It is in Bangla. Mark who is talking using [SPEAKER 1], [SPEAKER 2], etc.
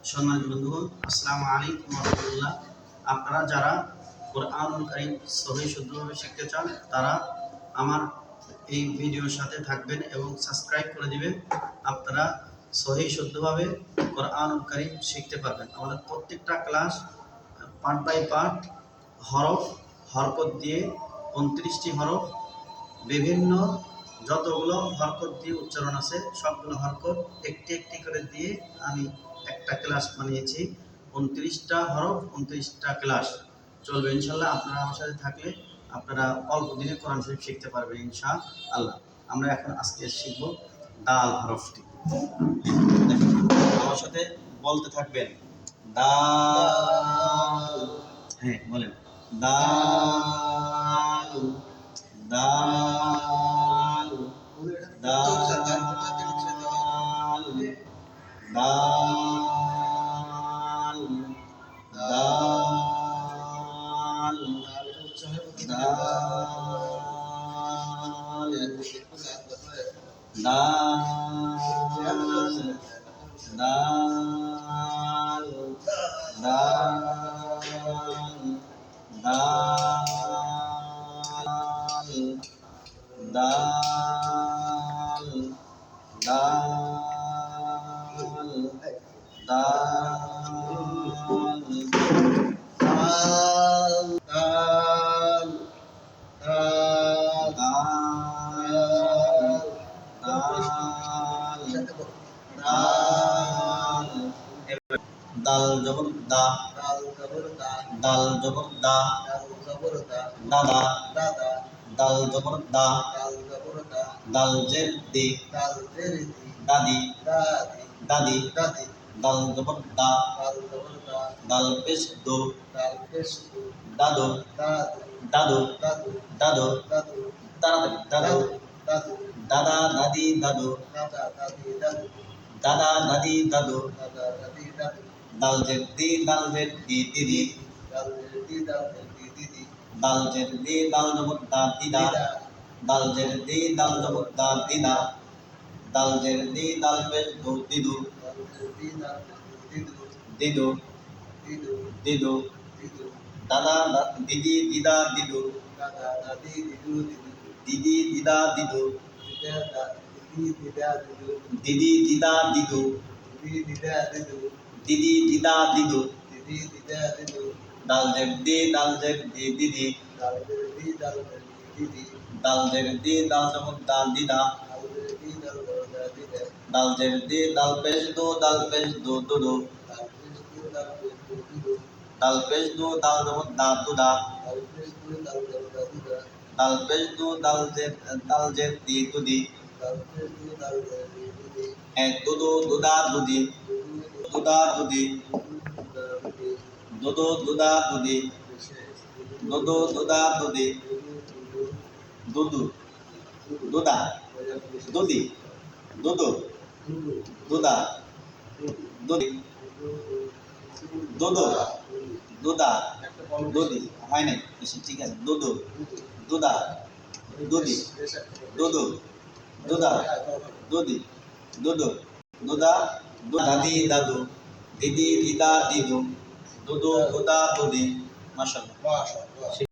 [SPEAKER 1] সম্মানিত বন্ধুগণ, আসসালামু আলাইকুম ওয়া রাহমাতুল্লাহ। আপনারা যারা কোরআনুল কারীম সহিহ শুদ্ধভাবে শিখতে চান তারা আমার এই ভিডিওর সাথে থাকবেন এবং সাবস্ক্রাইব করে দিবেন। আপনারা সহিহ শুদ্ধভাবে কোরআনুল কারীম শিখতে পারবেন। আমাদের প্রত্যেকটা ক্লাস পার্ট বাই পার্ট হরকত দিয়ে 29টি হরফ, বিভিন্ন যতগুলো হরকত দিয়ে উচ্চারণ আছে সবগুলো হরকত একটি একটি করে দিয়ে আমি একটা ক্লাস বানিয়েছি। 29টা হরফ, 29টা ক্লাস চলবে ইনশাল্লাহ। আপনারা আমার সাথে থাকলে আপনারা অল্প দিনে কোরআন শরীফ শিখতে পারবেন ইনশাআল্লাহ। আমরা এখন আজকে শিখব দাল হরফটি। আমার সাথে বলতে থাকবেন দাল। হ্যাঁ বলেন দাল দাল দাল দাল দাল দাল জবর দা, দাল জবর দা, দাদা, দাল জবর দা, দাল জের দে, দাদি, দাদি, দাল জবর দা, দাল পেশ দো, দাদু, দাদু, দাদু, দাদু, দাদা, দাদি, দাদু, দাদা, দাদি, দাদু, দাল জের দি, দাল জের দি, দিদি, দাল জের দি, দাল জবর দা, দিদা, দাল জের দি, দাল জবর দা, দিদা, দাল জের দি, দাল পেশ দো, দিদু, দিদু, দিদু, দাদা, দিদি, দিদা, দিদু, দিদি, দিদা, দিদু, দিদি, দিদা, দিদু, দিদি, দিদা, দিদু, দাল জের দি, দাল জের দি, দিদি, দাল জের দি, দাল জবর দা, দিদা, দাল জের দি, দাল পেশ দো, দাল পেশ দো, দুদু, দাল পেশ দো, দাল জবর দা, দুদা, দাল পেশ দো, দাল জের দি, দুদি, দুদু, দুদা, দুদি, দুদা, দুদি, দুদু, দুদা, দুদি, দুদু, দুদা, দুদি, দুদু, দুদা, দুদি, দুদু, দুদা, দুদি, দুদু, দুদা, দুদি, হয় নাই, ঠিক আছে, দুদু, দুদা, দুদি, দুদু, দুদা, দুদি, দুদু, দুদা, দাদি, দাদু, দিদি, দিদা, দিদু, দুদু, দুদা, দুদি। মাশাআল্লাহ।